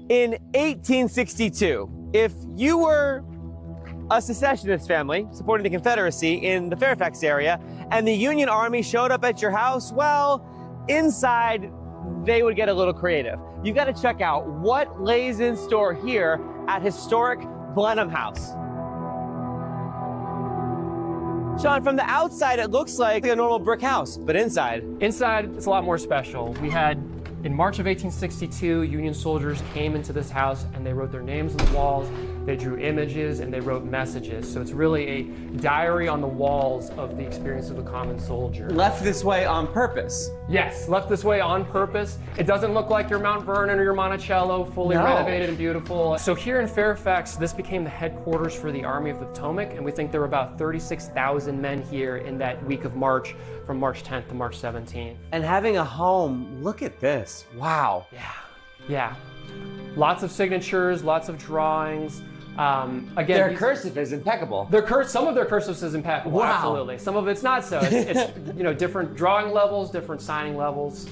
In 1862, if you were a secessionist family supporting the Confederacy in the Fairfax area and the Union Army showed up at your house, well, inside they would get a little creative. You got to check out what lays in store here at historic Blenheim House. Sean, from the outside, it looks like a normal brick house, but inside? Inside, it's a lot more special. We had, in March of 1862, Union soldiers came into this house and they wrote their names on the walls, they drew images, and they wrote messages. So it's really a diary on the walls of the experience of the common soldier. Left this way on purpose? Yes, left this way on purpose. It doesn't look like your Mount Vernon or your Monticello, fully renovated and beautiful. So here in Fairfax, this became the headquarters for the Army of the Potomac, and we think there were about 36,000 men here in that week of March, from March 10th to March 17th. And having a home, look at this. Wow. Yeah. Lots of signatures, lots of drawings. Again, their cursive is impeccable. Some of their cursive is impeccable. Wow. Absolutely. Some of it's not so. It's different drawing levels, different signing levels.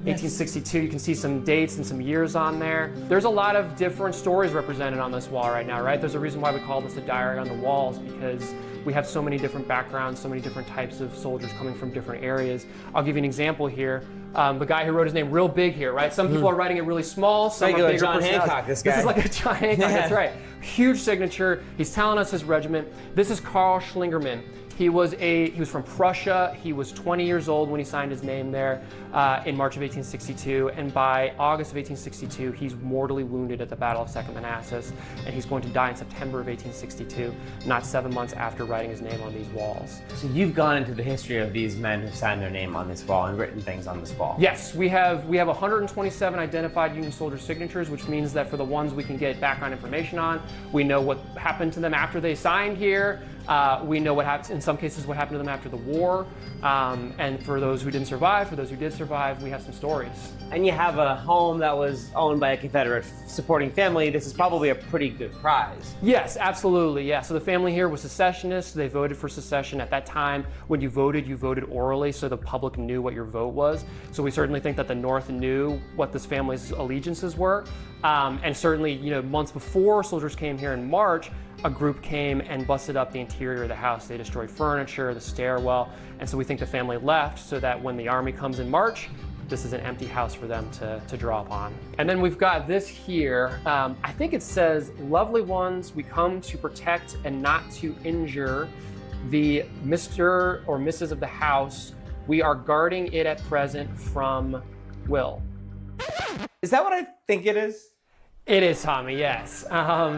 1862, you can see some dates and some years on there. There's a lot of different stories represented on this wall right now, right? There's a reason why we call this a diary on the walls, because we have so many different backgrounds, so many different types of soldiers coming from different areas. I'll give you an example here. The guy who wrote his name real big here, right? Some people are writing it really small, some are bigger. John Hancock, this guy. This is like a John Hancock, that's right. Huge signature. He's telling us his regiment. This is Karl Schlingerman. He was from Prussia. He was 20 years old when he signed his name there in March of 1862. And by August of 1862, he's mortally wounded at the Battle of Second Manassas. And he's going to die in September of 1862, not 7 months after writing his name on these walls. So you've gone into the history of these men who signed their name on this wall and written things on this wall. Yes, we have 127 identified Union soldier signatures, which means that for the ones we can get background information on, we know what happened to them after they signed here. We know what happened, in some cases, what happened to them after the war. And for those who didn't survive, for those who did survive, we have some stories. And you have a home that was owned by a Confederate supporting family. This is probably a pretty good prize. Yes, absolutely, yeah. So the family here was secessionists. They voted for secession. At that time, when you voted orally, so the public knew what your vote was. So we certainly think that the North knew what this family's allegiances were. And certainly, months before soldiers came here in March, a group came and busted up the interior of the house. They destroyed furniture, the stairwell, and so we think the family left so that when the Army comes in March, this is an empty house for them to draw upon. And then we've got this here. I think it says, "Lovely ones, we come to protect and not to injure the Mr. or Mrs. of the house. We are guarding it at present from Will." Is that what I think it is? It is, Tommy, yes.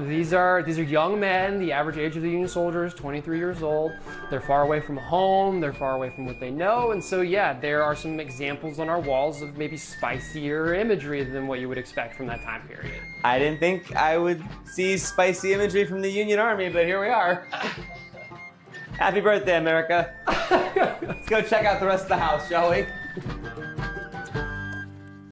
These are young men. The average age of the Union soldier is 23 years old. They're far away from home. They're far away from what they know. And so, yeah, there are some examples on our walls of maybe spicier imagery than what you would expect from that time period. I didn't think I would see spicy imagery from the Union Army, but here we are. Happy birthday, America. Let's go check out the rest of the house, shall we?